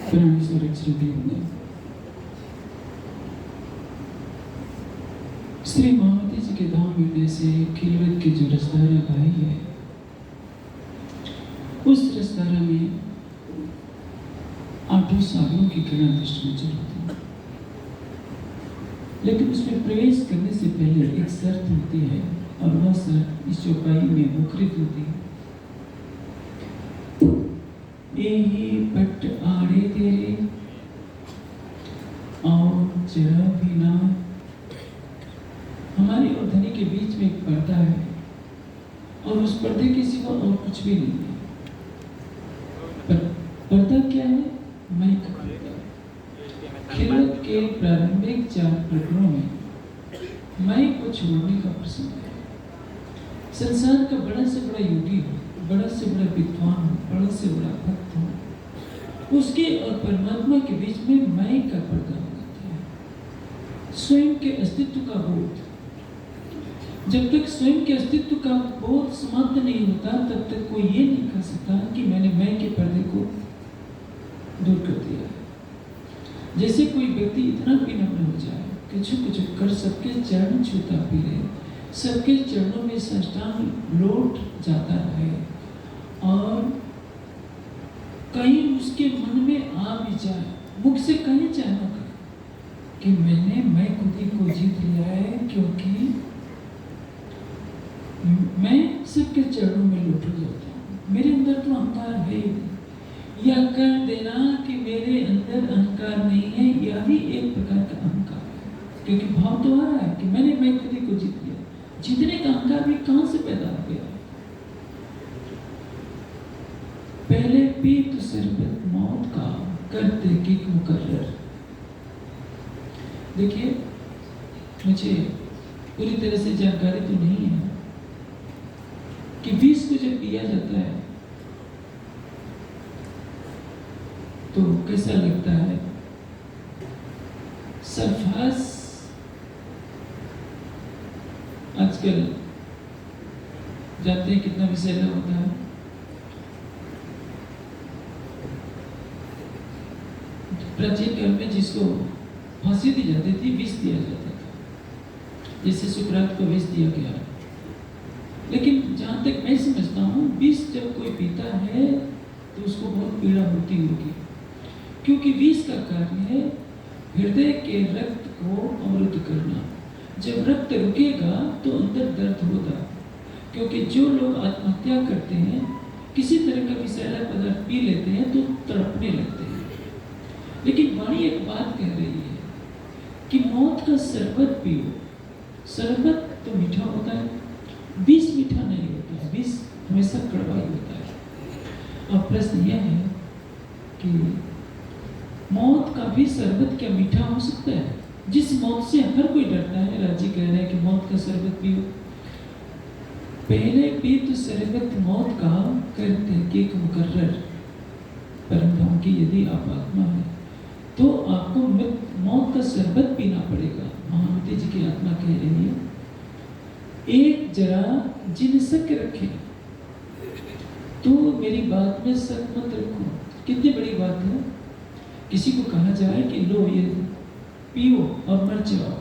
परमेश्वर देव ने श्री मावती जी के धाम मिलने से खिलवत की जो रसधारा बही है, उस रसधारा में 8 सागरों की किरण दृष्टि में होती है, लेकिन उसमें प्रवेश करने से पहले एक शर्त होती है, और वह शर्त इस चौपाई में मुखरित होती है। यही पट आड़े तेरे और जरा भी ना। हमारी और धनी के बीच में एक पर्दा है, और उस पर्दे के सिवा और कुछ भी नहीं है। पर्दा क्या है? मैं का पर्दा। खिलवत के प्रारंभिक 4 प्रकरणों में मैं को छोड़ने का प्रसंग है। संसार का बड़ा से बड़ा योगी हो, बड़ा से बड़ा विद्वान हो, बड़ा से बड़ा भक्त हो, उसके और परमात्मा के बीच में मैं का पर्दा हो जाता है। स्वयं के अस्तित्व का बोध। जब तक स्वयं के अस्तित्व का बोध समाप्त नहीं होता, तब तक कोई ये नहीं कह सकता कि मैंने मैं के पर्दे को दूर कर दिया है। जैसे कोई व्यक्ति इतना विनम्र हो जाए कि झुक कर सबके चरण छूता फिरे, सबके चरणों में साष्टांग लौट जाता है, और कहीं उसके मन में आ भी जाए, मुख से कहीं चाहे ना कि मैंने मैं खुद ही को जीत लिया है, क्योंकि मैं सबके चरणों में लौट जाता हूँ। मेरे अंदर तो अहंकार है, या कर देना कि मेरे अंदर अहंकार नहीं है, यह भी एक प्रकार का अहंकार है, क्योंकि भाव तो आ रहा है कि मैंने मैं खुद ही को जीत लिया। जीतने का अहंकार भी कहां से पैदा हो गया? पहले पी तो शरबत मौत का, करते किक मुकर्रर। देखिए, मुझे पूरी तरह से जानकारी तो नहीं है कि विष को जब पिया जाता है तो कैसा लगता है। सल्फास आजकल जानते हैं कितना विषैला होता है। प्राचीन काल में जिसको फांसी दी जाती थी, विष दिया जाता था, जैसे सुकरात को विष दिया गया। लेकिन जहां तक मैं समझता हूँ, विष जब कोई पीता है तो उसको बहुत पीड़ा होती होगी, क्योंकि विष का कार्य है हृदय के रक्त को अवरुद्ध करना। जब रक्त रुकेगा तो अंदर दर्द होगा, क्योंकि जो लोग आत्महत्या करते हैं, किसी तरह का विषैला पदार्थ पी लेते हैं तो तड़पने लगते हैं। लेकिन वाणी एक बात कह रही है कि मौत का शरबत पियो। शरबत तो मीठा होता है, विष मीठा नहीं होता है, विष हमेशा कड़वा ही होता है। अब प्रश्न यह है कि मौत का भी शरबत क्या मीठा हो सकता है? जिस मौत से हर कोई डरता है, राजी कह रहे हैं कि मौत का शरबत पियो। पहले पी तो शरबत मौत का, करते किक मुकर्रर। परम धाम की यदि आप आत्मा है तो आपको मौत का शरबत पीना पड़ेगा। महामती जी की आत्मा कह रही है, एक जरा जिन शक रखे तो मेरी बात में शक मत रखो। कितनी बड़ी बात है। किसी को कहा जाए कि लो ये पियो और मर जाओ,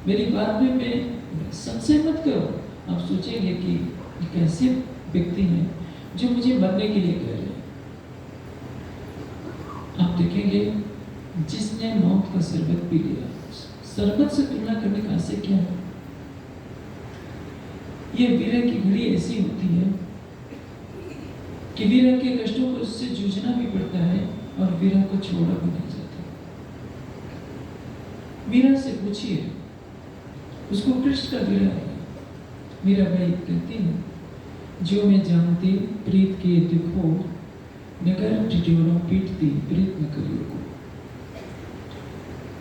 मेरी बात में मैं संशय मत करो। आप सोचेंगे कि कैसे व्यक्ति हैं जो मुझे मरने के लिए कह रहे हैं। आप देखेंगे जिसने मौत का शरबत पी लिया, शरबत से तुलना करने का आशय क्या है? ये विरह की घड़ी ऐसी होती है कि विरह के कष्टों को उससे जूझना भी पड़ता है, और विरह को छोड़ा भी नहीं जाता। मीरा से पूछिए, उसको कृष्ण का विरह है। मीरा भाई कहती है, जो मैं जानती प्रीत के दुखो, नगर टिटोरों पीटती प्रीत न करियो को।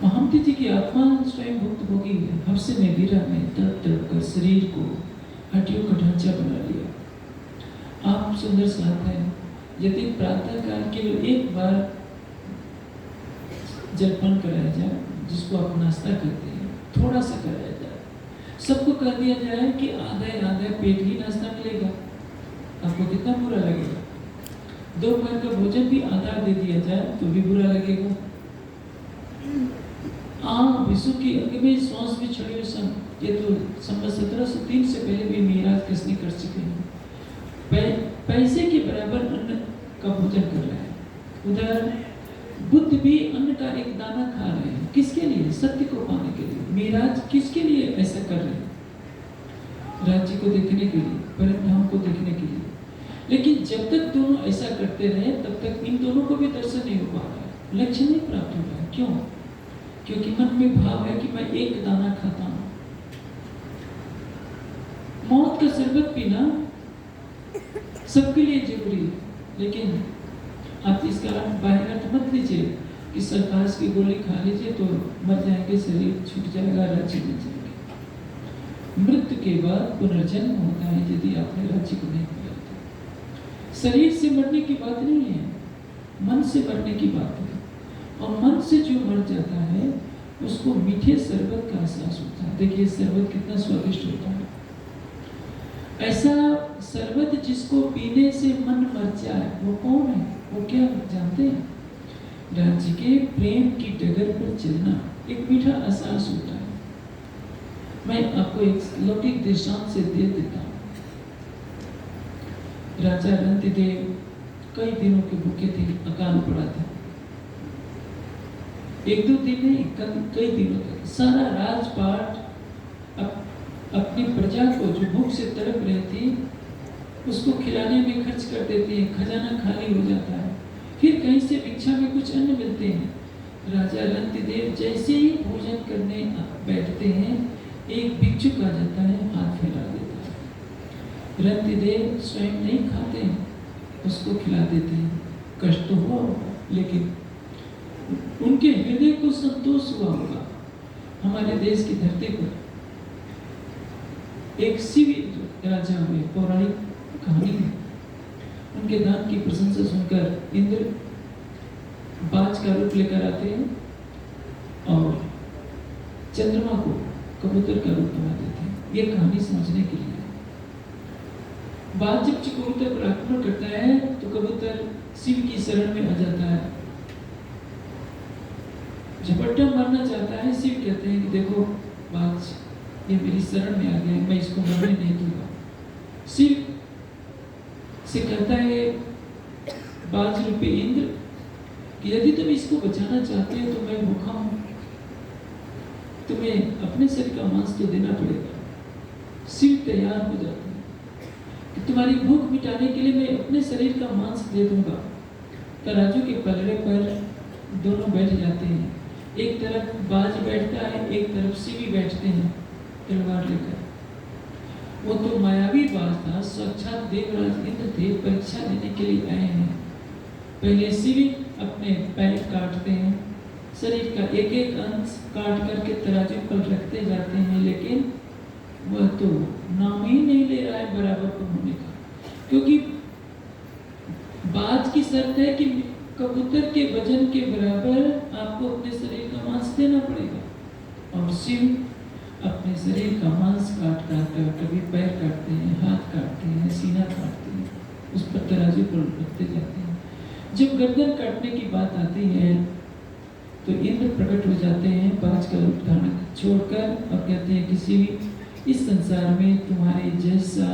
महमती जी की आत्मा स्वयं भुक्त भोगी है। हमसे में वीरा में तड़प तड़प कर शरीर को हड्डियों का ढांचा बना लिया। आप सुंदर साथ हैं, यदि प्रातः काल के लिए एक बार जलपान कराया जाए, जिसको आप नाश्ता करते हैं, थोड़ा सा कराया जाए, सबको कह दिया जाए कि आधा आधा पेट ही नाश्ता मिलेगा, आपको कितना बुरा लगेगा। दोपहर का भोजन भी आधा दे दिया जाए तो भी बुरा लगेगा। विश्व की अंग में श्वास भी छड़े सन, ये तो संवत 1703 से पहले भी मीराज कसनी कर चुके हैं। पैसे के बराबर अन्न का भोजन कर रहे हैं। उधर बुद्ध भी अन्न का एक दाना खा रहे हैं। किसके लिए? सत्य को पाने के लिए। मीराज किसके लिए ऐसा कर रहे हैं? राज्य को देखने के लिए, परिणाम को देखने के लिए। लेकिन जब तक दोनों ऐसा करते रहे तब तक इन दोनों को भी दर्शन नहीं हो पा रहा है, लक्ष्य नहीं प्राप्त हो रहा है। क्यों? क्योंकि मन में भाव है कि मैं एक दाना खाता हूं। मौत का शरबत पीना सबके लिए जरूरी है, लेकिन आप इसका बाहर अर्थ मत लीजिए कि सरकार की गोली खा लीजिए तो मर जाएंगे, शरीर छूट जाएगा, राज्य मिल जाएंगे। मृत्यु के बाद पुनर्जन्म होता है यदि आपने राज्य को नहीं पाया तो। शरीर से मरने की बात नहीं है, मन से मरने की बात है। और मन से जो मर जाता है उसको मीठे शरबत का एहसास होता है। देखिए शरबत कितना स्वादिष्ट होता है। ऐसा शरबत जिसको पीने से मन मर जाए वो कौन है? वो क्या जानते हैं? राज्य के प्रेम की डगर पर चलना एक मीठा एहसास होता है। मैं आपको एक लौकिक दृष्टांत से दे देता हूँ। राजा रंतिदेव कई दिनों के भूखे थे, अकाल पड़ा था। एक दो दिन नहीं, कई दिनों तक सारा राजपाट अपनी प्रजा को जो भूख से तड़प रही थी उसको खिलाने में खर्च कर देते हैं। खजाना खाली हो जाता है। फिर कहीं से भिक्षा में कुछ अन्न मिलते हैं। राजा रंतिदेव जैसे ही भोजन करने बैठते हैं एक भिक्षुक आ जाता है, हाथ फैला देता है। रंतिदेव स्वयं नहीं खाते हैं, उसको खिला देते हैं। कष्ट तो हुआ होगा, लेकिन उनके हृदय को संतोष हुआ होगा। हमारे देश की धरती पर एक शिव राजा हुए, पौराणिक कहानी है। उनके दान की प्रशंसा सुनकर इंद्र बाज का रूप लेकर आते हैं और चंद्रमा को कबूतर का रूप बना देते हैं। ये कहानी समझने के लिए। बाज जब कबूतर पर आक्रमण करता है तो कबूतर शिव की शरण में आ जाता है। झपट्टा मारना चाहता है। शिव कहते हैं कि देखो बाज ये मेरी शरण में आ गया, मैं इसको मरने नहीं दूंगा। शिव से कहता है बाज रूपी इंद्र कि यदि तुम इसको बचाना चाहते हो तो मैं भूखा हूं, तुम्हें अपने शरीर का मांस तो देना पड़ेगा। शिव तैयार हो जाते हैं कि तुम्हारी भूख मिटाने के लिए मैं अपने शरीर का मांस दे दूंगा। तराजू के पलड़े पर दोनों बैठ जाते हैं। एक तरफ बाज बैठता है, एक तरफ शिव बैठते हैं तलवार लेकर। वो तो मायावी बाज था, साक्षात देवराज इंद्र थे, परीक्षा लेने के लिए आए हैं। पहले शिव अपने पैर काटते हैं, शरीर का एक एक अंश काट करके तराजू पर रखते जाते हैं, लेकिन वह तो नाम ही नहीं ले रहा है बराबर पर होने का। क्योंकि बाज की शर्त है कि कबूतर के वजन के बराबर आपको अपने शरीर का मांस देना पड़ेगा। और शिव अपने शरीर का मांस काट कर कभी पैर काटते हैं, हाथ काटते हैं, सीना काटते हैं, उस पर तराजू पर रखते जाते हैं। जब गर्दन काटने की बात आती है तो इंद्र प्रकट हो जाते हैं बाज का रूप धारण छोड़कर और कहते हैं किसी भी इस संसार में तुम्हारे जैसा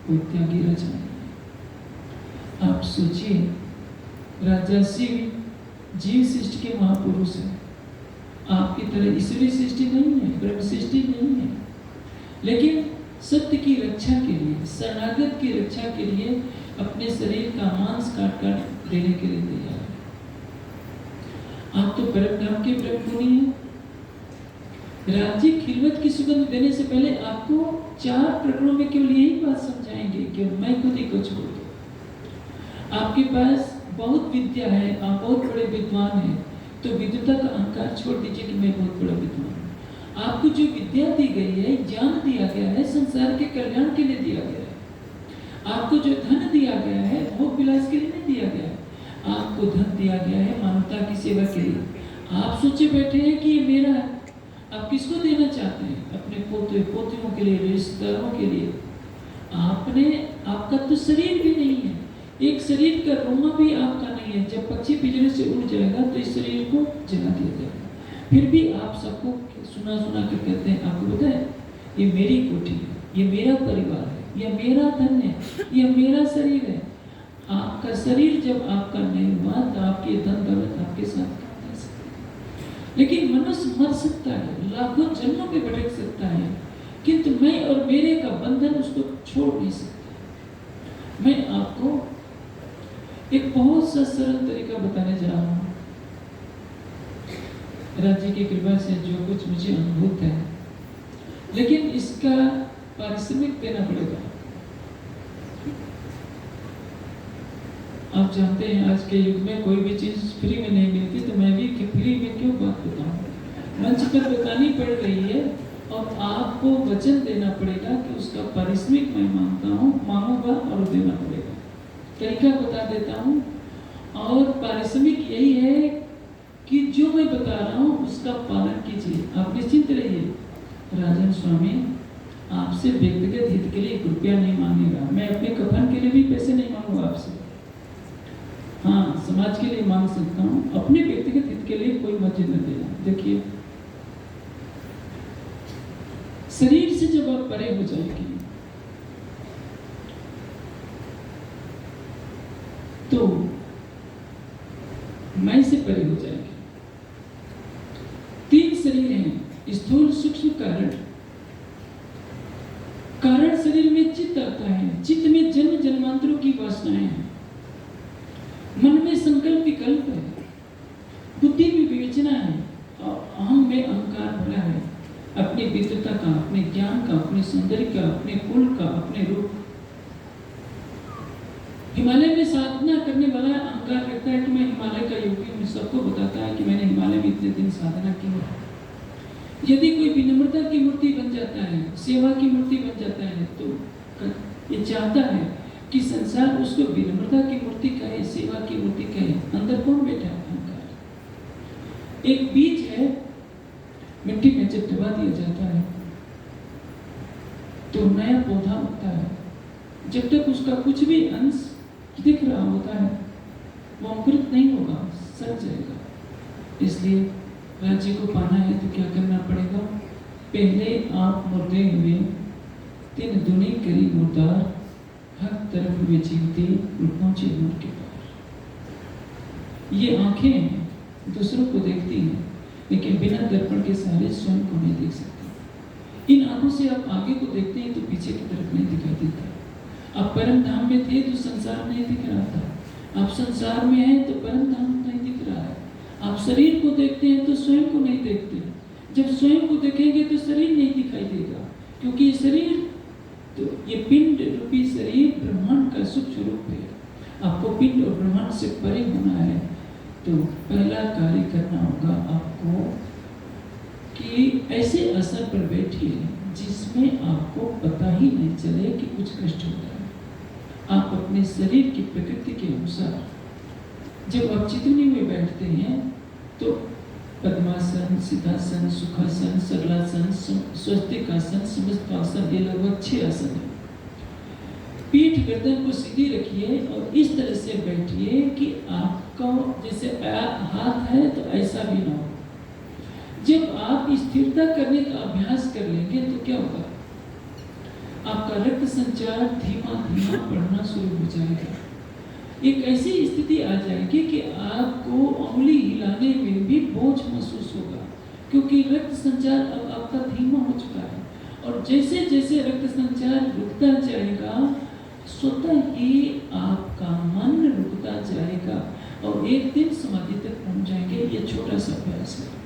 कोई त्यागी राजा नहीं। आप सोचिए, राजा शिव जीव सृष्टि के महापुरुष हैं। आपकी तरह ईश्वरीय सृष्टि नहीं है, ब्रह्म सृष्टि नहीं है, लेकिन सत्य की रक्षा के लिए, शरणागत की रक्षा के लिए अपने शरीर का मांस काट कर देने के लिए तैयार है। आप तो परम के ब्रह्म गुणी हैं। राज्य खिलवत की सुगंध देने से पहले आपको 4 प्रकरणों में केवल यही बात समझाएंगे कि मैं खुद ही को छोड़ दो। आपके पास बहुत विद्या है, आप बहुत बड़े विद्वान हैं, तो विद्वता का अहंकार छोड़ दीजिए कि मैं बहुत बड़ा विद्वान हूँ। आपको जो विद्या दी गई है, ज्ञान दिया गया है, संसार के कल्याण के लिए दिया गया है। आपको जो धन दिया गया है भोग विलास के लिए नहीं दिया गया है। आपको धन दिया गया है मानवता की सेवा के लिए। आप सोचे बैठे हैं कि ये मेरा है। आप किसको देना चाहते हैं? अपने पोते पोतियों के लिए, रिश्तेदारों के लिए। आपका तो शरीर भी नहीं है, एक शरीर का रोमा भी आपका नहीं है। जब पक्षी पिंजरे से उड़ जाएगा तो इस शरीर को जला दिया जाएगा। फिर भी आप सबको सुना सुना कर कहते हैं, आपको पता है ये मेरी कोठी है, ये मेरा परिवार है, ये मेरा धन है, ये मेरा शरीर है। आपका शरीर जब आपका नहीं हुआ तो आपकी धन दौलत आपके साथ कहाँ जा सकती है। लेकिन मनुष्य मर सकता है, लाखों जन्मों पे भटक सकता है, किंतु मैं और मेरे का बंधन उसको छोड़ नहीं सकता। मैं आपको एक बहुत सा सरल तरीका बताने जा रहा हूँ। राज्य की कृपा से जो कुछ मुझे अनुभूत है, लेकिन इसका पारिश्रमिक देना पड़ेगा। आप जानते हैं आज के युग में कोई भी चीज फ्री में नहीं मिलती, तो मैं भी फ्री में क्यों बात बताऊं। मंच पर बतानी पड़ रही है और आपको वचन देना पड़ेगा कि उसका पारिश्रमिक मैं मांगूंगा और देना पड़ेगा। तरीका बता देता हूँ, और पारिश्रमिक यही है कि जो मैं बता रहा हूँ उसका पालन कीजिए। आप निश्चिंत रहिए। राजन स्वामी आपसे व्यक्तिगत हित के लिए रुपया नहीं मांगेगा। मैं अपने कफन के लिए भी पैसे नहीं मांगूंगा आपसे। हाँ, समाज के लिए मांग सकता हूँ, अपने व्यक्तिगत हित के लिए कोई मस्जिद न देना। देखिए, शरीर से जब आप परे हो जाएंगे तो मैं से परे हो जाएंगे। 3 शरीर हैं, स्थूल, सूक्ष्म, कारण। कारण शरीर में चित्त आता है। चित्त में जन्म जन्मांतरों की वासनाएं हैं। मन में संकल्प विकल्प है। बुद्धि में विवेचना है और अहम में अहंकार भरा है। अपनी विद्वता का, अपने ज्ञान का, अपने सौंदर्य का, अपने कुल का, अपने रूप। हिमालय में साधना करने वाला अहंकार रखता है कि मैं हिमालय का योगी हूँ। सबको बताता है कि मैंने हिमालय में इतने दिन साधना की है। यदि कोई विनम्रता की मूर्ति बन जाता है, सेवा की मूर्ति बन जाता है, तो ये चाहता है कि संसार उसको विनम्रता की मूर्ति कहे, सेवा की मूर्ति कहे। अंदर कौन बैठा है? अहंकार। एक बीज है, मिट्टी में जब दबा दिया जाता है तो नया पौधा उगता है। जब तक उसका कुछ भी अंश दिख रहा होता है वो अंकुरित नहीं होगा, सड़ जाएगा। इसलिए राज्य को पाना है तो क्या करना पड़ेगा? पहले आप मुर्दे हुए, 3 दुनी करी मुर्दार, हर तरफ वे जीवते पहुंचे नूर के पार। ये आंखें दूसरों को देखती हैं, लेकिन बिना दर्पण के सहारे स्वयं को नहीं देख सकती। इन आंखों से आप आगे को देखते हैं तो पीछे की तरफ नहीं दिखाई देता। आप परम धाम में थे तो संसार नहीं दिख रहा था। आप संसार में हैं तो परम धाम नहीं दिख रहा है। आप शरीर को देखते हैं तो स्वयं को नहीं देखते। जब स्वयं को देखेंगे तो शरीर नहीं दिखाई देगा, क्योंकि ये शरीर, तो ये पिंड रूपी शरीर ब्रह्मांड का सूक्ष्म रूप है। आपको पिंड और ब्रह्मांड से परे होना है तो पहला कार्य करना होगा आपको कि ऐसे असर पर बैठिए जिसमें आपको पता ही नहीं चले कि कुछ कष्ट होता है। आप अपने शरीर की प्रकृति के अनुसार जब आप चितनी में बैठते हैं तो पद्मासन, सिद्धासन, सुखासन, सरलासन, स्वस्तिकासन, समस्तासन, ये लगभग 6 आसन है। पीठ गर्दन को सीधी रखिए और इस तरह से बैठिए कि आपका जैसे हाथ है तो ऐसा भी ना हो। जब आप स्थिरता करने का अभ्यास कर लेंगे तो क्या होगा? आपका रक्त संचार धीमा धीमा बढ़ना शुरू हो जाएगा। एक ऐसी स्थिति आ जाएगी कि आपको उंगली हिलाने में भी बोझ महसूस होगा, क्योंकि रक्त संचार अब आपका धीमा हो चुका है। और जैसे जैसे रक्त संचार रुकता जाएगा, स्वतः ही आपका मन रुकता जाएगा और एक दिन समाधि तक पहुंच जाएंगे। ये छोटा सा अभ्यास है।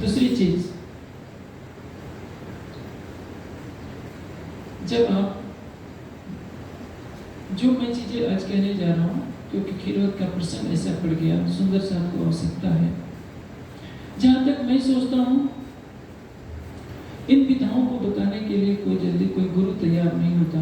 दूसरी चीज, जब आप, जो मैं चीजें आज कहने जा रहा हूँ क्योंकि खिलौत का प्रसंग ऐसा पड़ गया, सुंदर साहब को आवश्यकता है। जहां तक मैं सोचता हूँ इन विधाओं को बताने के लिए कोई जल्दी कोई गुरु तैयार नहीं होता,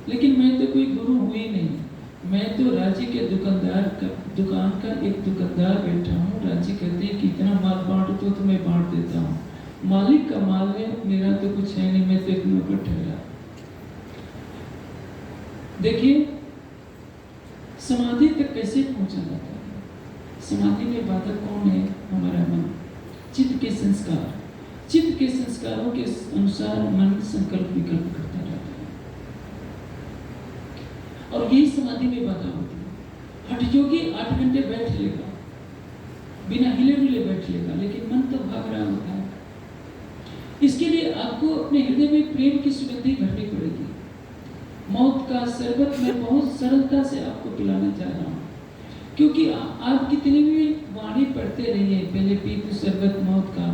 लेकिन मैं तो कोई गुरु हुई नहीं। मैं तो राज्य के दुकान का एक दुकानदार बैठा हूँ। राज्य कहते हैं कि इतना माल बांट दो तो मैं बांट देता हूँ। मालिक का माल है, मेरा तो कुछ है नहीं, मैं तो एक नौकर ठहरा। देखिए समाधि तक कैसे पहुंचा जाता है। समाधि में बाधक कौन है? हमारा मन, चित्त के संस्कार। चित्त के संस्कारों के अनुसार मन संकल्प विकल्प करता रहता है और यही समाधि में बाधा होती है। हठ योगी 8 घंटे बैठ लेगा, बिना हिले डुले बैठ लेगा, लेकिन मन तो भाग रहा होता है। इसके लिए आपको अपने हृदय में प्रेम की सुगंधी भरनी पड़ेगी। मौत का शरबत मैं बहुत सरलता से आपको पिलाने जा रहा हूँ, क्योंकि आप कितनी भी वाणी पढ़ते रहिए, पहले पीतु शरबत मौत का,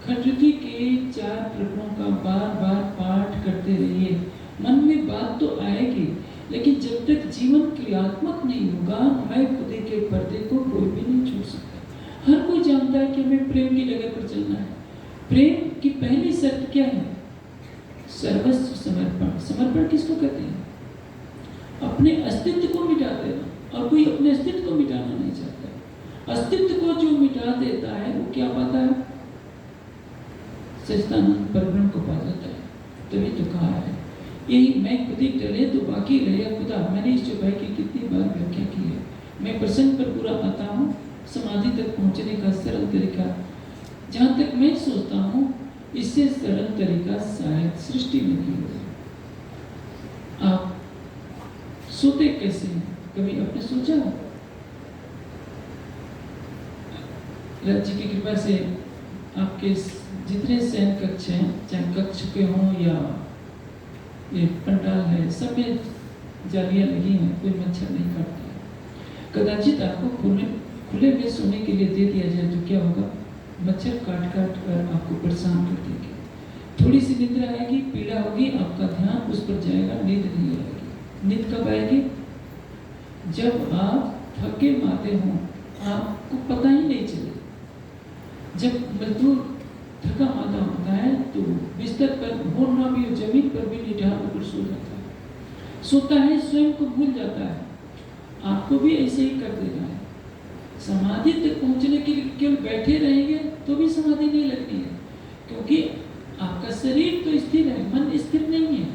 खंडृति के 4 प्रकरणों का बार बार पाठ करते रहिए। मन में बात तो आएगी, लेकिन जब तक जीवन क्रियात्मक नहीं होगा, मैं खुदे के पर्दे को कोई भी नहीं छोड़ सकता। हर कोई जानता है कि हमें प्रेम की जगह पर चलना है। प्रेम की पहली शर्त क्या है? सर्वस्व समर्पण। समर्पण किसको कहते हैं? अपने अस्तित्व को मिटा देना, और कोई अपने अस्तित्व को मिटाना नहीं चाहता। अस्तित्व को जो मिटा देता है वो क्या पाता है? सच्चिदानंद परब्रह्म को पा जाता है। तभी तो कहा है, यही मैं खुद ही टले तो बाकी रहे खुदा। मैंने इस चौपाई की कितनी बार व्याख्या की है। मैं प्रसंग पर पूरा आता हूँ। समाधि तक पहुँचने का सरल तरीका, जहाँ तक मैं सोचता हूँ, इससे सरल तरीका शायद सृष्टि में नहीं होगा। आप सोते कैसे हैं? कभी आपने सोचा? राज्य की कृपा से आपके जितने शयन कक्ष हैं, चाहे कक्ष के हों या ये पंडाल है, सब में जालियां लगी हैं, कोई मच्छर नहीं काटता है। कदाचित आपको खुले में सोने के लिए दे दिया जाए तो क्या होगा? मच्छर काट काट कर आपको परेशान कर देंगे। थोड़ी सी निद्रा आएगी, पीड़ा होगी, आपका ध्यान उस पर जाएगा, नींद नहीं आएगी। नींद कब आएगी? जब आप थके माते हों, आपको पता ही नहीं चले। जब मजदूर थका माता होता है तो बिस्तर पर हो ना भी हो, जमीन पर भी लेटा होकर सो जाता है। सोता है, स्वयं को भूल जाता है। आपको भी ऐसे ही कर देना है। समाधि तक पहुंचने के लिए केवल बैठे रहेंगे तो भी समाधि नहीं लगनी है, क्योंकि आपका शरीर तो स्थिर है, मन स्थिर नहीं है।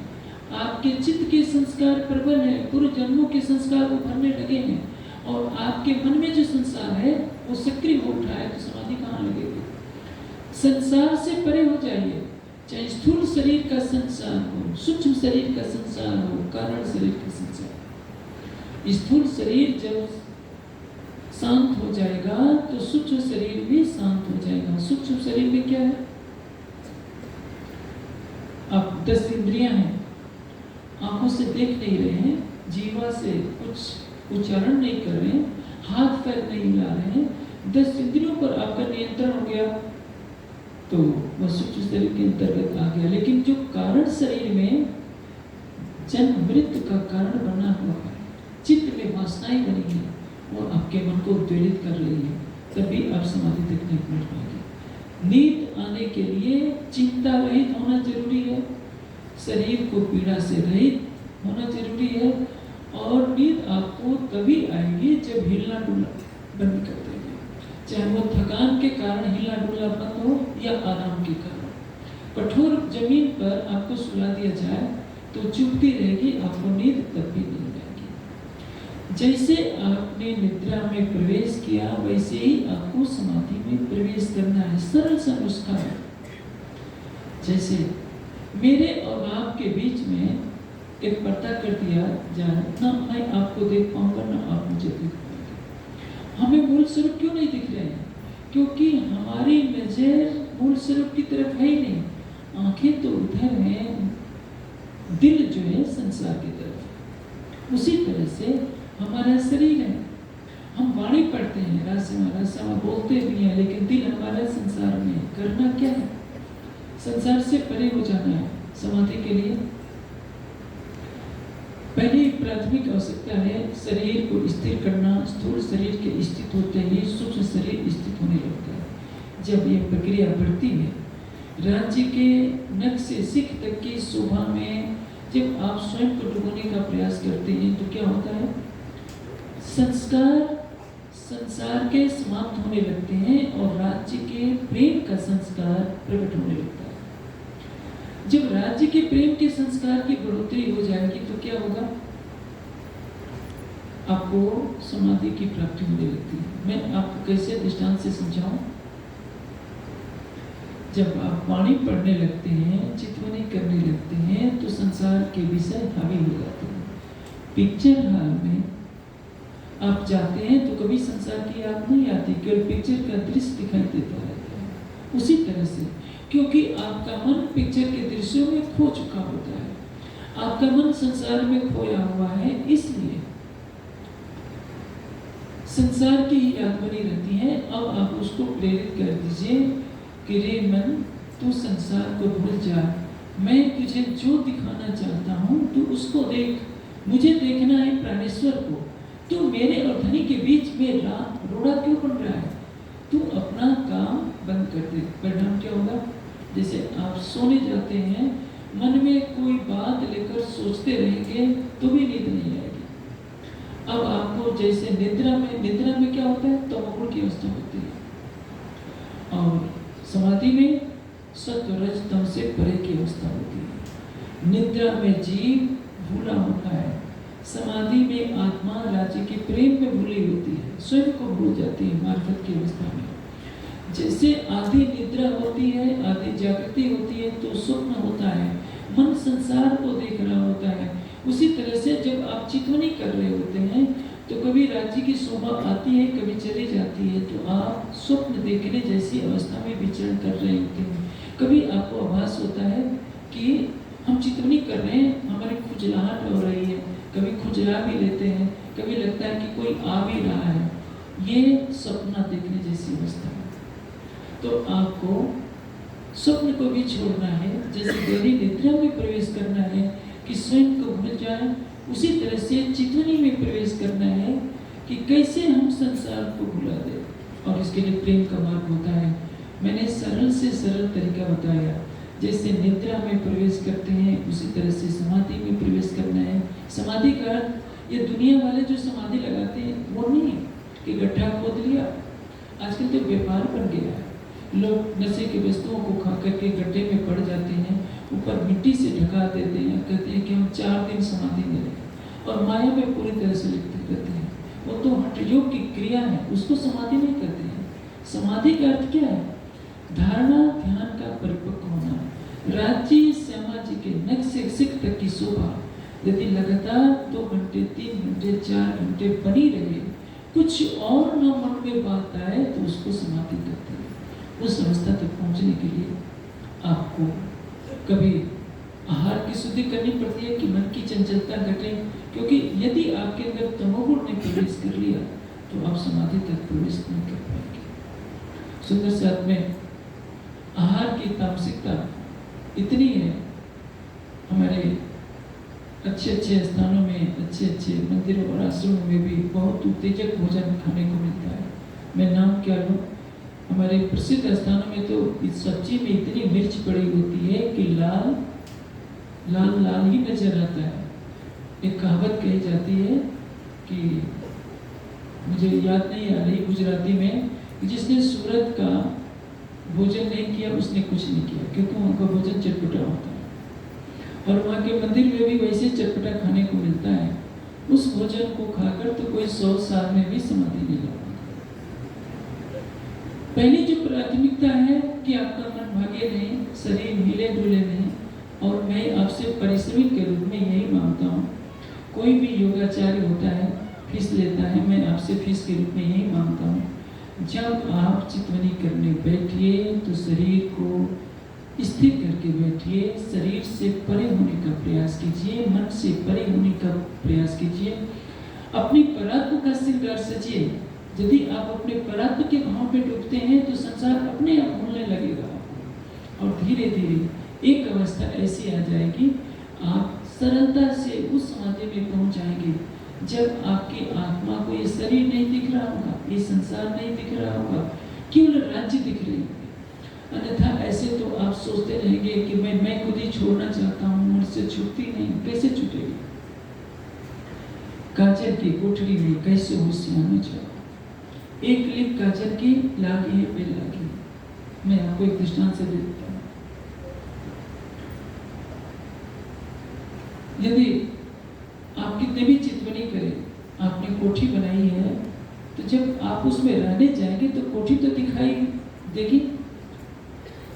आपके चित्त के संस्कार प्रबल है, पूर्व जन्मों के संस्कार उभरने लगे हैं, और आपके मन में जो संसार है वो सक्रिय हो उठा है, तो समाधि कहाँ लगेगी? संसार से परे हो जाइए, चाहे स्थूल शरीर का संसार हो, सूक्ष्म शरीर का संसार हो, कारण शरीर का संसार। स्थूल शरीर जब शांत हो जाएगा तो सूक्ष्म शरीर भी शांत हो जाएगा। सूक्ष्म शरीर में क्या है? आप 10 इंद्रियां हैं, आंखों से देख नहीं रहे हैं, जीवा से कुछ उच्चारण नहीं कर रहे हैं, हाथ पैर नहीं हिला रहे हैं, 10 इंद्रियों पर आपका नियंत्रण हो गया तो वह सूक्ष्म शरीर के अंतर्गत आ गया। लेकिन जो कारण शरीर में जन्म मृत्यु का कारण बना हुआ है, चित्त में वासनाएं बनी है, वो आपके मन को उद्वेलित कर रही है, तभी आप समाधि तक नहीं पहुंच पाएंगे। नींद आने के लिए चिंता रहित होना जरूरी है, शरीर को पीड़ा से रहित होना जरूरी है, और नींद आपको तभी आएगी जब हिलना डुलना बंद कर देंगे, चाहे वो थकान के कारण हिलना डुलना बंद हो या आराम के कारण। कठोर जमीन पर आपको सुला दिया जाए तो चुभती रहेगी, आपको नींद तब भी नहीं आएगी। जैसे आपने निद्रा में प्रवेश किया, वैसे ही आपको समाधि में प्रवेश करना है। सरल सा नुस्खा है। जैसे मेरे और आपके बीच में एक पर्दा कर दिया जाए, ना मैं आपको देख पाऊंगा ना आप मुझे देख पाएंगे। हमें मूल स्वरूप क्यों नहीं दिख रहे हैं? क्योंकि हमारी नजर मूल स्वरूप की तरफ है ही नहीं। आंखें तो उधर हैं, दिल जो है संसार की तरफ। उसी तरह से हमारा शरीर है। हम वाणी पढ़ते हैं, रास्यमा बोलते भी हैं, लेकिन दिल हमारा संसार में। करना क्या है? संसार से परे हो जाना है समाधि के लिए। पहली प्राथमिक आवश्यकता है शरीर को स्थिर करना। स्थूल शरीर के स्थित होते ही सूक्ष्म शरीर स्थित होने लगता है। जब यह प्रक्रिया बढ़ती है, राज्य के नख से सिख तक की शोभा में जब आप स्वयं को डुबोने का प्रयास करते हैं तो क्या होता है? संसार के समाप्त होने लगते हैं और राज्य के प्रेम का संस्कार प्रकट होने लगता है। जब राज्य के प्रेम के संस्कार की बढ़ोतरी हो जाएगी तो क्या होगा? आपको समाधि की प्राप्ति होने लगती है। मैं आपको कैसे दृष्टांत से समझाऊं? जब आप वाणी पढ़ने लगते हैं, चितवनी करने लगते हैं, तो संसार के विषय हावी हो जाते हैं। पिक्चर हॉल में आप जाते हैं तो कभी संसार की याद नहीं आती, केवल पिक्चर का दृश्य दिखाई देता रहता है। उसी तरह से क्योंकि आपका मन पिक्चर के दृश्यों में खो चुका होता है, आपका मन संसार में खोया हुआ है, इसलिए संसार की ही याद बनी रहती है। अब आप उसको प्रेरित कर दीजिए कि रे मन, तू संसार को भूल जा, मैं तुझे जो दिखाना चाहता हूँ तू उसको देख, मुझे देखना है प्राणेश्वर को। तू मेरे और धनी के बीच में रोड़ा क्यों बन रहा है? तू अपना काम बंद कर दे। परिणाम क्या होगा? जैसे आप सोने जाते हैं, मन में कोई बात लेकर सोचते रहेंगे तो भी नींद नहीं आएगी। अब आपको जैसे निद्रा में क्या होता है? तमोगुण की अवस्था होती है, और समाधि में सत्व रज तम से परे की अवस्था होती है। निद्रा में जीव भूला होता है, समाधि में आत्मा राज्य के प्रेम में भूली होती है, स्वयं को भूल जाती है मार्फत की अवस्था में। जैसे आधी निद्रा होती है, आधी जागृति होती है, तो स्वप्न होता है, मन संसार को देख रहा होता है। उसी तरह से जब आप चितवनी कर रहे होते हैं तो कभी राज्य की शोभा आती है, कभी चली जाती है, तो आप स्वप्न देखने जैसी अवस्था में विचरण कर रहे होते हैं। कभी आपको आभास होता है कि हम चितवनी कर रहे हैं, हमारी खुजलाहट हो रही है, कभी खुजला भी लेते हैं, कभी लगता है कि कोई आ भी रहा है। ये सपना देखने जैसी अवस्था है। तो आपको स्वप्न को भी छोड़ना है, जैसे गहरी निद्रा में प्रवेश करना है कि स्वयं को भूल जाए, उसी तरह से चितवनी में प्रवेश करना है कि कैसे हम संसार को भुला दें। और इसके लिए प्रेम का मार्ग होता है। मैंने सरल से सरल तरीका बताया, जैसे निद्रा में प्रवेश करते हैं उसी तरह से समाधि में प्रवेश करना है। समाधि का ये दुनिया वाले जो समाधि लगाते हैं वो नहीं है कि गड्ढा खोद लिया। आजकल तो व्यापार बन गया है, लोग नशे की वस्तुओं को खा करके गड्ढे में पड़ जाते हैं, ऊपर मिट्टी से ढका देते हैं, कहते हैं कि हम 4 दिन समाधि में रहें, और माया में पूरी तरह से लिप्त रहते हैं। वो तो हठ योग की क्रिया है, उसको समाधि नहीं कहते हैं। समाधि का अर्थ क्या है? धारणा ध्यान का परिपक्व होना। राज्य श्यामा जी के नख से सिख तक की शोभा यदि लगातार 2 घंटे 3 घंटे 4 घंटे बनी रहे, कुछ और न मन में बात आए, तो उसको समाधि कहते हैं। उस अवस्था तक पहुंचने के लिए आपको कभी आहार की शुद्धि करनी पड़ती है कि मन की चंचलता घटे, क्योंकि यदि आपके अंदर तमोगुण ने प्रवेश कर लिया तो आप समाधि तक प्रवेश नहीं कर पाएंगे। सुंदर साथ में आहार की तामसिकता इतनी है, हमारे अच्छे अच्छे स्थानों में, अच्छे अच्छे मंदिरों और आश्रमों में भी बहुत उत्तेजक भोजन खाने को मिलता है। मैं नाम क्या लूँ? हमारे प्रसिद्ध स्थानों में तो इस सब्जी में इतनी मिर्च पड़ी होती है कि लाल लाल लाल ही नजर आता है। एक कहावत कही जाती है कि मुझे याद नहीं आ रही गुजराती में, जिसने सूरत का भोजन नहीं किया उसने कुछ नहीं किया, क्योंकि उनका भोजन चटपटा होता है और वहाँ के मंदिर में भी वैसे चटपटा खाने को मिलता है। उस भोजन को खाकर तो कोई 100 साल में भी समाधि नहीं लगा। पहली जो प्राथमिकता है कि आपका मन भागे नहीं, शरीर हिले डुले नहीं, और मैं आपसे परिश्रमी के रूप में यही मांगता हूँ। कोई भी योगाचार्य होता है, फीस लेता है, मैं आपसे फीस के रूप में यही मांगता हूँ, जब आप चितवनी करने बैठिए तो शरीर को स्थिर करके बैठिए, शरीर से परे होने का प्रयास कीजिए, मन से परे होने का प्रयास कीजिए, अपनी परात्म का श्रृंगार सजिए। यदि आप अपने परात्म के भाव में डूबते हैं तो संसार अपने आप भूलने लगेगा, और धीरे धीरे एक अवस्था ऐसी आ जाएगी, आप सरलता से उस समाधि में पहुंच जाएंगे जब आपकी आत्मा को ये शरीर नहीं दिख रहा होगा, ये संसार नहीं दिख रहा होगा, केवल राज्य दिख रहे होंगे। अन्यथा ऐसे तो आप सोचते रहेंगे कि मैं खुद ही छोड़ना चाहता हूँ, मुझसे छूटती नहीं। कैसे छूटेगी? काचर की कोठरी में कैसे होशियार में जाओ, एक लिप काचर की लागी है पे लागी। मैं आपको एक दृष्टांत से देता हूँ। यदि आप कितने भी चितवनी करें, आपने कोठी बनाई है, तो जब आप उसमें रहने जाएंगे तो कोठी तो दिखाई देगी।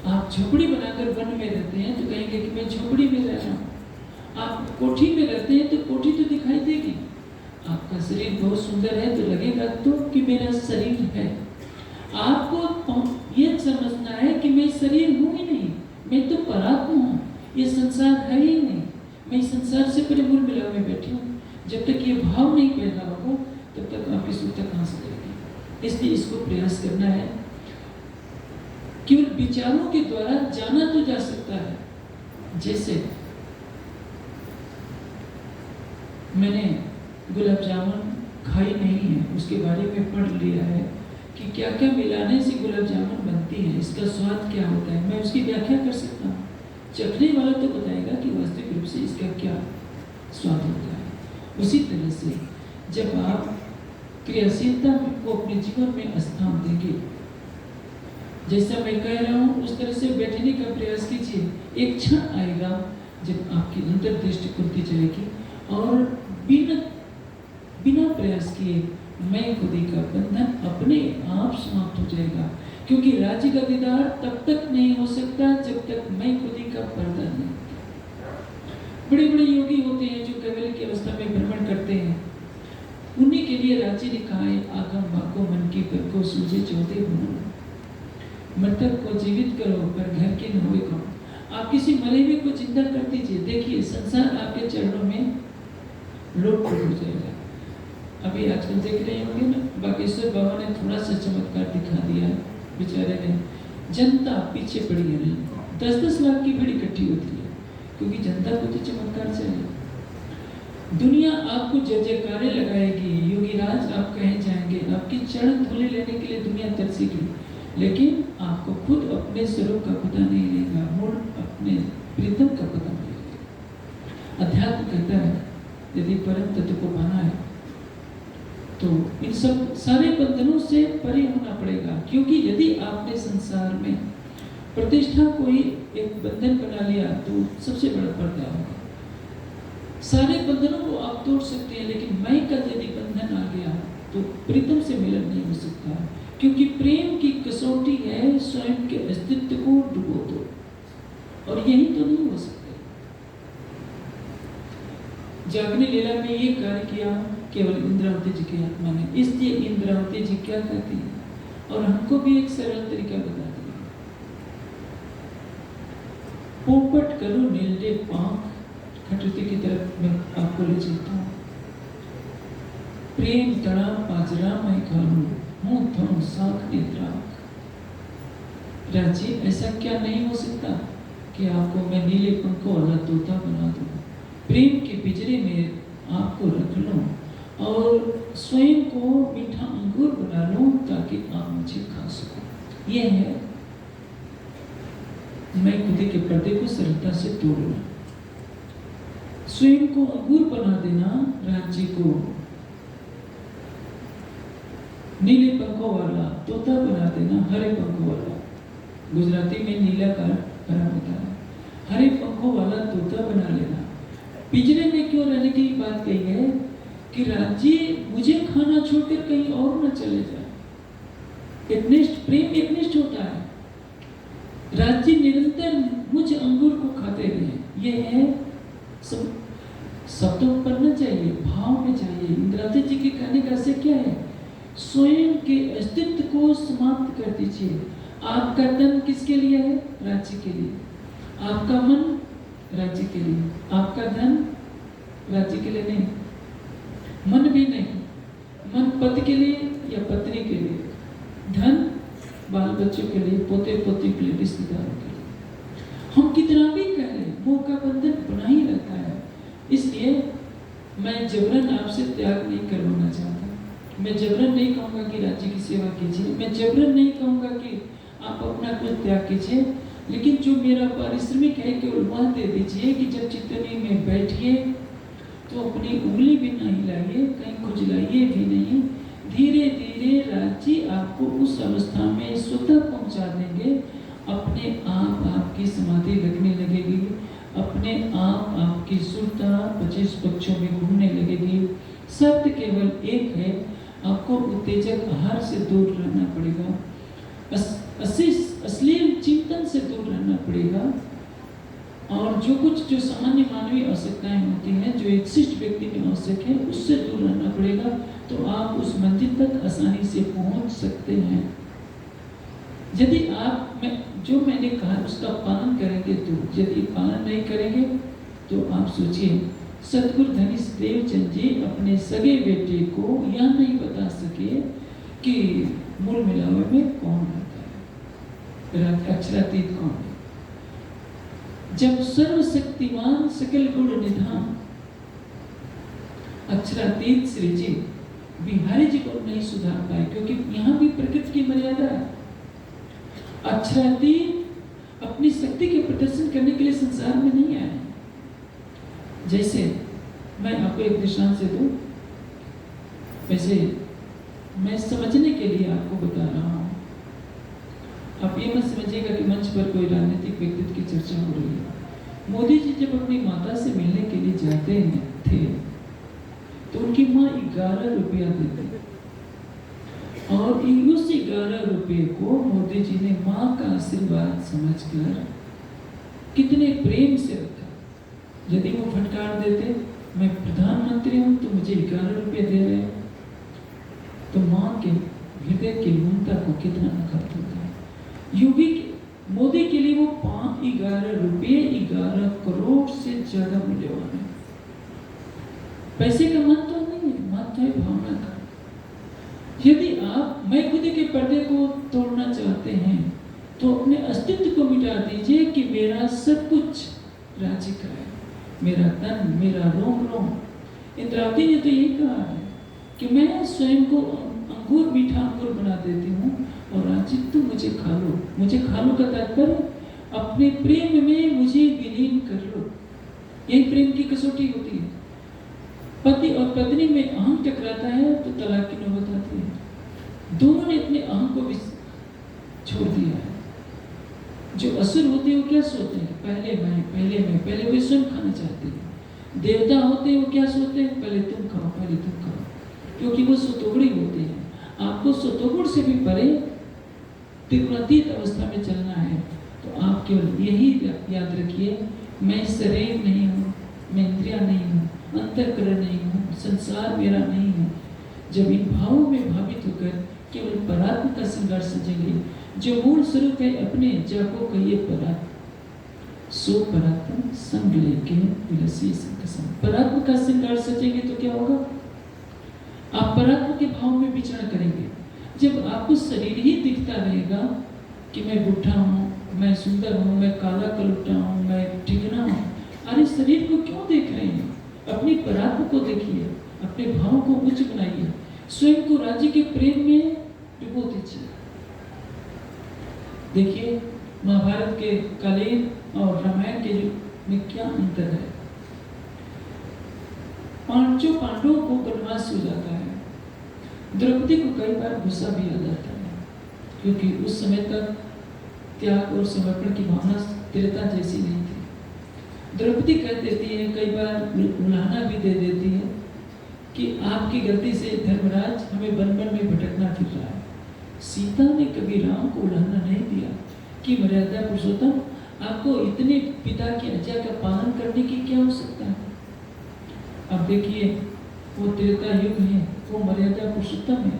आप झोपड़ी बनाकर वन में रहते हैं तो कहेंगे कि मैं झोपड़ी में रह रहा हूँ। आप कोठी में रहते हैं तो कोठी तो दिखाई देगी। आपका शरीर बहुत सुंदर है तो लगेगा तो कि मेरा शरीर है। आपको ये समझना है कि मैं शरीर हूँ ही नहीं, मैं तो परात्मा हूँ, ये संसार है ही नहीं, मैं संसार से पूरे मूल मिलाव में बैठी हूँ। जब तक ये भाव नहीं पैदा होगा तब तक आपकी सुरता कहाँ से करेगी। इसलिए इसको प्रयास करना है। केवल विचारों के द्वारा जाना तो जा सकता है। जैसे मैंने गुलाब जामुन खाई नहीं है, उसके बारे में पढ़ लिया है कि क्या क्या मिलाने से गुलाब जामुन बनती है, इसका स्वाद क्या होता है, मैं उसकी व्याख्या कर सकता हूँ। चखने वाला तो बताएगा कि वास्तविक रूप से इसका क्या स्वाद होता है। उसी तरह से जब आप क्रियाशीलता को अपने जीवन में स्थान देंगे, जैसा मैं कह रहा हूँ उस तरह से बैठने का प्रयास कीजिए। एक क्षण आएगा जब आपकी अंतर्दृष्टि खुलती जाएगी और बिना प्रयास किए मैं खुदी का बंधन अपने आप समाप्त हो जाएगा। क्योंकि राज्य का दीदार तब तक नहीं हो सकता जब तक मैं खुदी का पर्दा नहीं। बड़े बड़े योगी होते हैं जो कैवल्य की अवस्था में भ्रमण करते हैं, उन्हीं के लिए राज्य ने कहा है आगम बाको मन की पर को सूझे चौथे भूल, मृतक को जीवित करो पर घर के न हुए करो। आप किसी मरे हुए को चिंता कर दीजिए, देखिए संसार आपके चरणों में लोटपोट हो जाएगा। अभी आजकल देख रहे होंगे ना, बागेश्वर बाबा ने थोड़ा सा चमत्कार दिखा दिया है। बेचारे ने, जनता पीछे पड़ी है नहीं, 10-10 लाख की भीड़ इकट्ठी होती है क्योंकि जनता को तो चमत्कार चाहिए। दुनिया आपको जय जयकारे लगाएगी, योगी राज आप कहे जाएंगे, आपकी चरण धूले लेने के लिए दुनिया तरसेगी, लेकिन आपको खुद अपने स्वरूप का पता नहीं लेगा, मूल अपने प्रीतम का पता नहीं लेगा। अध्यात्म कहता है यदि परम तत्व को पाना है तो इन सब सारे बंधनों से परे होना पड़ेगा। क्योंकि यदि आपने संसार में प्रतिष्ठा को ही एक बंधन बना लिया तो सबसे बड़ा पर्दा होगा। सारे बंधनों को आप तोड़ सकते हैं, लेकिन मैं का यदि बंधन आ गया तो प्रीतम से मिलन नहीं हो सकता। क्योंकि प्रेम की कसौटी है स्वयं के अस्तित्व को डुबो दो, और यही तो नहीं हो सकता। जागने लीला में ये कार्य किया केवल इंद्रावती जी की आत्मा ने, इसलिए इंद्रावती जी क्या कहती है और हमको भी एक सरल तरीका बता दिया। पोपट करो नीले पांख, खटती की तरफ मैं आपको ले चलता हूँ। प्रेम तड़ा पाजरा मैं खालू हूँ थम साख नेत्राख। राजी ऐसा क्या नहीं हो सकता कि आपको मैं नीले पंखों वाला तोता बना दूं, प्रेम के पिंजरे में आपको रख लूं और स्वयं को मीठा अंगूर बना लूं ताकि आप मुझे खा सको। यह है मैं खुद के पर्दे को सरलता से तोड़ना, स्वयं को अंगूर बना देना, राज्य को नीले पंखों वाला तोता बना देना, हरे पंखों वाला। गुजराती में नीला का हरा होता है, हरे पंखों वाला तोता बना लेना। पिंजरे में क्यों रहने की बात कही है कि राज्य मुझे खाना छोड़कर कहीं और न चले जाए। एकनिष्ठ प्रेम एकनिष्ठ होता है। राज्य निरंतर मुझ अंगूर को खाते रहे। ये है सब शब्दों पर न चाहिए, भाव में चाहिए। इंद्रावती जी के कहने का अर्थ क्या है? स्वयं के अस्तित्व को समाप्त कर दीजिए। आपका तन किसके लिए है? राज्य के लिए। आपका मन राज्य के लिए, आपका धन राज्य के लिए नहीं, मन भी नहीं। मन पति के लिए या पत्नी के लिए, धन बाल बच्चों के लिए, पोते पोती के लिए, रिश्तेदारों के लिए। हम कितना भी कह लें, मोह का बंधन बना ही रहता है। इसलिए मैं जबरन आपसे त्याग नहीं करवाना चाहता। मैं जबरन नहीं कहूँगा कि राज्य की सेवा कीजिए, मैं जबरन नहीं कहूँगा कि आप अपना कुछ त्याग कीजिए, लेकिन जो मेरा पारिश्रमिक है केवल वह दे दीजिए कि जब चितनी में बैठिए तो अपनी उंगली भी नहीं हिलाइए, कहीं खुजलाइए भी नहीं। धीरे धीरे राज्य आपको उस अवस्था में स्वतः पहुंचा देंगे। अपने आप आपकी समाधि लगने लगेगी, अपने आप आपकी सुरता 25 पक्षों में घूमने लगेगी। शर्त केवल एक है, आपको उत्तेजक आहार से दूर रहना पड़ेगा, अश्लील चिंतन से दूर रहना पड़ेगा, और जो सामान्य मानवीय आवश्यकताएं होती हैं, जो एक शिष्ट व्यक्ति में आवश्यक है, उससे दूर रहना पड़ेगा। तो आप उस मंजिल तक आसानी से पहुंच सकते हैं। यदि आप जो मैंने कहा उसका पालन करेंगे तो, यदि पालन नहीं करेंगे तो आप सोचिए, सतगुरु धनीश देवचंद जी अपने सगे बेटे को यह नहीं बता सके कि मूल मिलावे में कौन रहता है, अक्षरातीत कौन है। जब सर्वशक्तिमान सकल गुण निधान अक्षरातीत श्री जी बिहारी जी को नहीं सुधार पाए, क्योंकि यहाँ भी प्रकृति की मर्यादा है। अक्षरातीत अपनी शक्ति के प्रदर्शन करने के लिए संसार में नहीं आए। जैसे मैं आपको एक दृष्टांत से दूं, वैसे मैं समझने के लिए आपको बता रहा हूँ। आप ये मत समझिएगा कि मंच पर कोई राजनीतिक व्यक्तित्व की चर्चा हो रही है। मोदी जी जब अपनी माता से मिलने के लिए जाते थे तो उनकी माँ 11 रुपया देती, और उस 11 रुपये को मोदी जी ने माँ का आशीर्वाद समझकर कितने प्रेम से रखा। यदि वो फटकार देते, मैं प्रधानमंत्री हूं तो मुझे 11 रुपये दे रहे हैं, तो माँ के हृदय की ममता को कितना आघात होता है। यूं भी मोदी के लिए वो 11 रुपये 11 करोड़ से ज्यादा मूल्यवान है। पैसे का महत्व नहीं है, महत्व है भावना का। यदि आप मैं खुद के पर्दे को तोड़ना चाहते हैं तो अपने अस्तित्व को मिटा दीजिए कि मेरा सब कुछ राज्य का है, मेरा तन, मेरा रोम रोम। इंद्रावती ने तो यही कहा है कि मैं स्वयं को अंगूर मीठा अंगूर बना देती हूँ और राज्य तुम मुझे खा लो। मुझे खा लो का तात्पर्य अपने प्रेम में मुझे विलीन कर लो। यही प्रेम की कसौटी होती है। पति और पत्नी में अहम टकराता है तो तलाक की नौबत आती है। दोनों ने अपने अहम को छोड़ दिया है। जो असुर होते हैं वो क्या सोचते हैं? पहले वे स्वयं खाना चाहते हैं। देवता होते हैं वो क्या सोचते हैं? पहले तुम खाओ, क्योंकि वो सुतोगड़ी होते हैं। आपको सुतोगुण से भी परे त्रिगुणातीत अवस्था में चलना है तो आप केवल यही याद रखिए, मैं शरीर नहीं हूँ, मैं इंद्रिया नहीं हूँ, अंतःकरण नहीं हूँ, संसार मेरा नहीं है। जब इन भावों में भावित होकर केवल परात्म का श्रृंगार सजेंगे, जो मूल स्वरूप है अपने, जाको कहिए परात्म, सो परात्म संग लेके विलसी संग। परात्म का श्रृंगार सजेंगे तो क्या होगा? आप परात्म के भाव में विचरण करेंगे। जब आपको शरीर ही दिखता रहेगा कि मैं बुढ़ा हूँ, मैं सुंदर हूँ, मैं काला कलुटा हूँ, मैं टिकना हूँ, अरे शरीर को क्यों देख रहे हैं? अपनी परात्म को देखिए, अपने भाव को उच्च बनाइए, स्वयं को राज्य के प्रेम में डुबो दीजिए। देखिए महाभारत के कालीन और रामायण के युग में क्या अंतर है। पांचों पांडवों को वनवास हो जाता है। द्रौपदी को कई बार गुस्सा भी आ जाता है, क्योंकि उस समय तक त्याग और समर्पण की भावना स्थिरता जैसी नहीं थी। द्रौपदी कह देती है, कई बार उलाहना भी दे देती है कि आपकी गलती से धर्मराज हमें वन वन में भटकना फिर रहा है। सीता ने कभी राम को उलाहना नहीं दिया कि मर्यादा पुरुषोत्तम, आपको इतने पिता की आज्ञा का पालन करने की क्या आवश्यकता है। अब देखिए वो त्रेता युग है, वो मर्यादा पुरुषोत्तम है।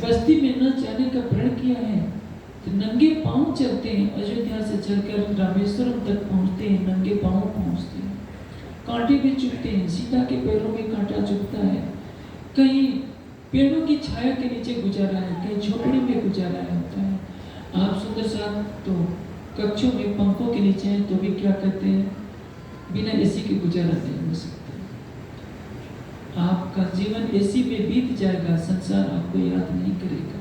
बस्ती में न जाने का प्रण किया है तो नंगे पांव चलते हैं, अयोध्या से चलकर रामेश्वरम तक पहुंचते हैं, नंगे पांव पहुंचते हैं, कांटे भी चुभते हैं, सीता के पैरों में कांटा चुभता है। कहीं पेड़ों की छाया के नीचे गुजारा है, कहीं झोपड़ी में गुजारा होता है। आप सुंदर साथ तो कक्षों में पंखों के नीचे हैं तो भी क्या कहते हैं, बिना एसी के गुजारा नहीं हो सकता। आपका जीवन एसी में बीत जाएगा, संसार आपको याद नहीं करेगा।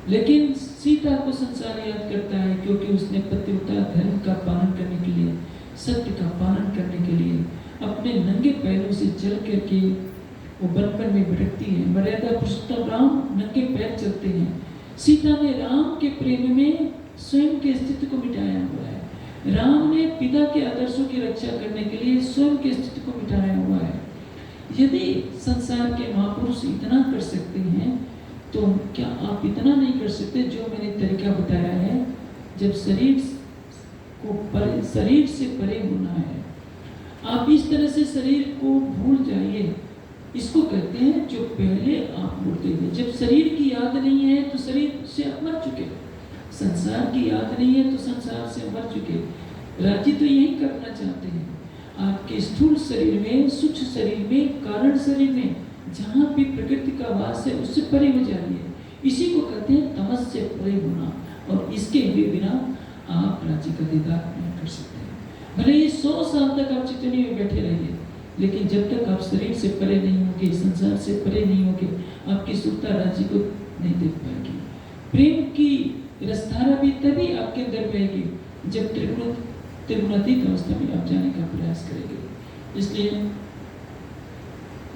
लेकिन सीता को संसार याद करता है, क्योंकि उसने पतिव्रता धर्म का पालन करने के लिए, सत्य का पालन करने के लिए अपने नंगे पैरों से चल करके वो बचपन में भटकती है। मर्यादा पुरुषोत्तम राम नंगे पैर चलते हैं। सीता ने राम के प्रेम में स्वयं के अस्तित्व को मिटाया हुआ है। राम ने पिता के आदर्शों की रक्षा करने के लिए स्वयं के अस्तित्व को मिटाया हुआ है। यदि संसार के महापुरुष इतना कर सकते हैं, तो क्या आप इतना नहीं कर सकते जो मैंने तरीका बताया है? जब शरीर से परे होना है, आप इस तरह से शरीर को भूल जाइए। इसको कहते हैं जो पहले आप भूलते थे। जब शरीर की याद नहीं है तो शरीर से आप मर चुके, संसार की याद नहीं है तो संसार से मर चुके। राज्य तो यही करना चाहते हैं, आपके स्थूल शरीर में, सूक्ष्म शरीर में, कारण शरीर में, जहाँ भी प्रकृति का वास है उससे परे हो जाइए। इसी को कहते हैं तमस से परे होना, और इसके हुए बिना आप राज्य का दीदार नहीं कर सकते। भले ही 100 साल तक आप चितौनी में बैठे रहिए, लेकिन जब तक आप शरीर से परे नहीं होंगे, संसार से परे नहीं होंगे, आपकी सुखता राज्य को नहीं देख पाएगी। प्रेम की रसधारा भी तभी आपके अंदर बहेगी जब त्रिगुणातीत अवस्था में आप जाने का प्रयास करेंगे। इसलिए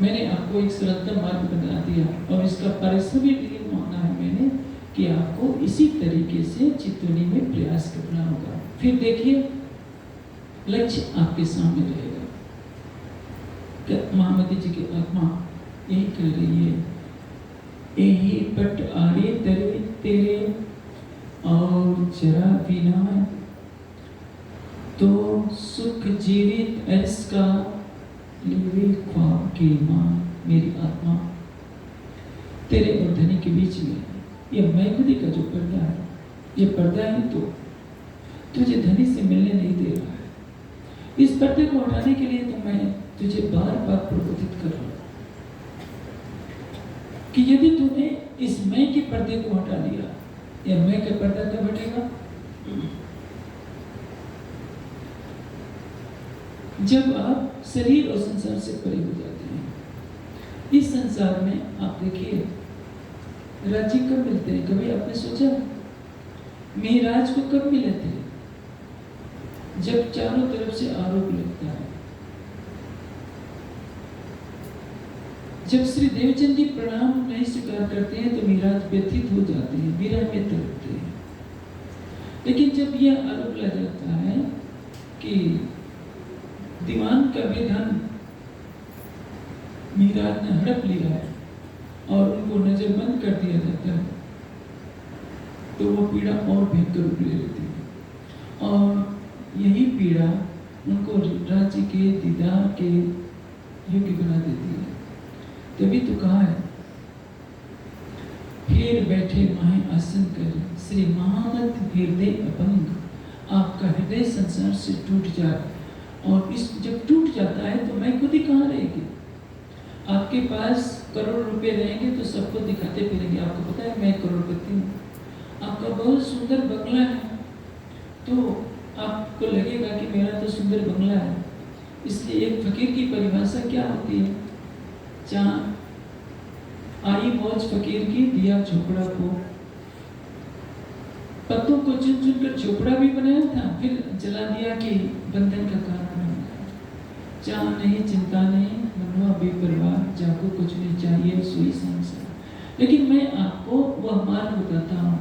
मैंने आपको एक सरलतम मार्ग बता दिया, और इसका पारिश्रमिक माना है मैंने कि आपको इसी तरीके से चितौनी में प्रयास करना होगा। फिर देखिए, लक्ष्य आपके सामने रहेगा। महामती जी की आत्मा यही कह रही है, यही पट आड़े तरे तेरे और जरा बिना तो सुख जीवित ऐसा लेवे ख्वाब की मां। मेरी आत्मा तेरे और धनी के बीच में, ये मैं खुदी का जो पर्दा है, ये पर्दा ही तो तुझे धनी से मिलने नहीं दे रहा है। इस पर्दे को हटाने के लिए तो मैं तुझे बार बार प्रबोधित कर रहा हूं कि यदि तूने इस मैं के पर्दे को हटा दिया, या मैं का पर्दा कब हटेगा? जब आप शरीर और संसार से परे हो जाते हैं। इस संसार में आप देखिए, राज्य कब मिलते हैं? कभी आपने सोचा मेहराज को कब मिले थे? जब चारों तरफ से आरोप लगता है, जब श्री देवचंद जी प्रणाम नहीं स्वीकार करते हैं तो मेहराज व्यथित हो जाते हैं, विरह में तड़पते हैं। लेकिन जब यह आरोप लग जाता है कि दीवान का भी धन मेहराज ने हड़प लिया है और उनको नजरबंद कर दिया जाता है, तो वो पीड़ा और भयंकर रूप ले लेती है, और यही पीड़ा उनको राज्य के दीदार के योग्य बना देती है। तभी तो कहा है, फिर बैठे माहे आसन कर श्री महामत हृदय अपंग। आपका हृदय संसार से टूट जाए, और इस जब टूट जाता है तो मैं खुद ही कहाँ रहेगी? आपके पास करोड़ रुपए रहेंगे तो सबको दिखाते फिरेंगे, आपको पता है मैं करोड़पति हूँ। आपका बहुत सुंदर बंगला है तो आपको लगेगा कि मेरा तो सुंदर बंगला है। इसलिए एक फकीर की परिभाषा क्या होती है? जहाँ आई मौज फकीर की, दिया झोपड़ा को, पत्तों को चुन चुन कर झोपड़ा भी बनाया था, फिर जला दिया कि बंधन का कारण बन गया। जहाँ नहीं चिंता नहीं, मनवा बेपरवाह, जाको कुछ नहीं चाहिए, सोई संसार। लेकिन मैं आपको वह मार्ग बताता हूँ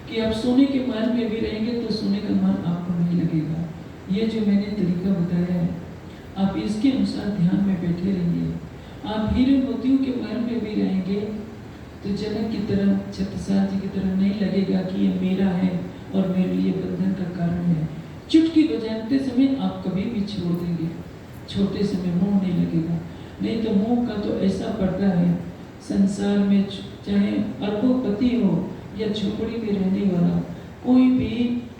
कि आप सोने के महल में भी रहेंगे तो सोने का महल आपको नहीं लगेगा। ये जो मैंने तरीका बताया है, आप इसके अनुसार ध्यान में बैठे रहिए। आप हीरे मोतियों के महल में भी रहेंगे तो जनक की तरह, छत्रसाल जी की तरह नहीं लगेगा कि ये मेरा है और मेरे लिए बंधन का कारण है। चुटकी बजाते समय आप कभी भी छोड़ देंगे, छोटे समय मोह नहीं लगेगा। नहीं तो मोह का तो ऐसा पर्दा है संसार में, चाहे अरबोपति हो या झोपड़ी में रहने वाला, कोई भी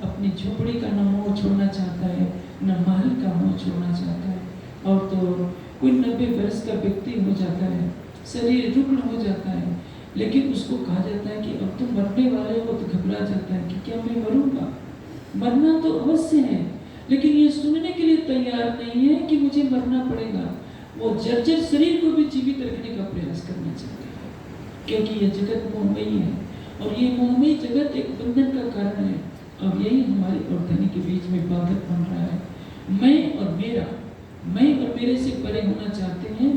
अपनी झोपड़ी का न मोह छोड़ना चाहता है, न महल का मोह छोड़ना चाहता है। और तो कोई 90 वर्ष का व्यक्ति हो जाता है, शरीर रुग्ण हो जाता है, लेकिन उसको कहा जाता है कि अब तुम मरने वाले हो, तो घबरा जाता है कि क्या मैं मरूंगा? मरना तो अवश्य है, लेकिन ये सुनने के लिए तैयार नहीं है कि मुझे मरना पड़ेगा। वो जर्जर शरीर को भी जीवित रखने का प्रयास करना चाहते हैं, क्योंकि ये जगत मोहमयी है, और ये मोहमयी जगत एक बंधन का कारण है। अब यही हमारे और धनी के बीच में बाधक बन रहा है। मैं और मेरे से परे होना चाहते हैं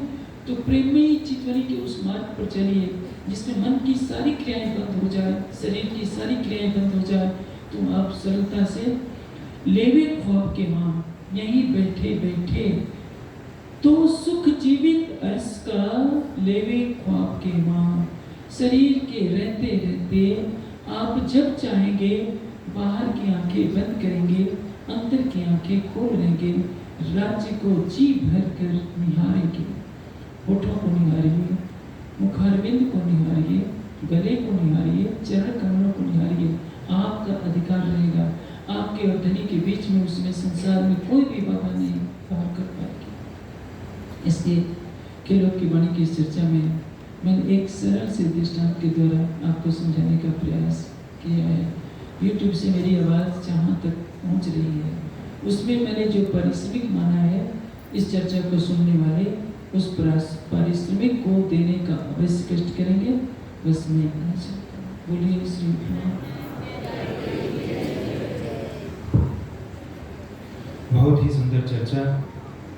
तो प्रेममयी चितवनी के उस मार्ग पर चलिए जिसमें मन की सारी क्रियाएं बंद हो जाए, शरीर की सारी क्रियाएं बंद हो जाए, तो आप सरलता से लेवे ख्वाब के मां, यहीं बैठे बैठे तो सुख जीवित अर्श का लेवे ख्वाब के माँ। शरीर के रहते रहते आप जब चाहेंगे बाहर की आंखें बंद करेंगे, अंदर की आंखें खोल लेंगे, राज्य को जी भर कर निहारेंगे। होठों को निहारिए, मुखारविंद को निहारिए, गले को निहारिए, चरण कमलों को निहारिए। आपका अधिकार रहेगा। आपके और धनी के बीच में उसमें संसार में कोई भी बाधा नहीं पार कर पाएगी। इसलिए केलोग की वाणी की इस चर्चा में मैंने एक सरल से दृष्टांत के द्वारा आपको समझाने का प्रयास किया है। YouTube से मेरी आवाज़ जहाँ तक पहुँच रही है उसमें मैंने जो पारिश्रमिक माना है, इस चर्चा को सुनने वाले उस पारिश्रमिक को देने का अवश्य कष्ट करेंगे। बस मैं इतना चाहता हूँ। बोलिए श्री कृष्ण। बहुत ही सुंदर चर्चा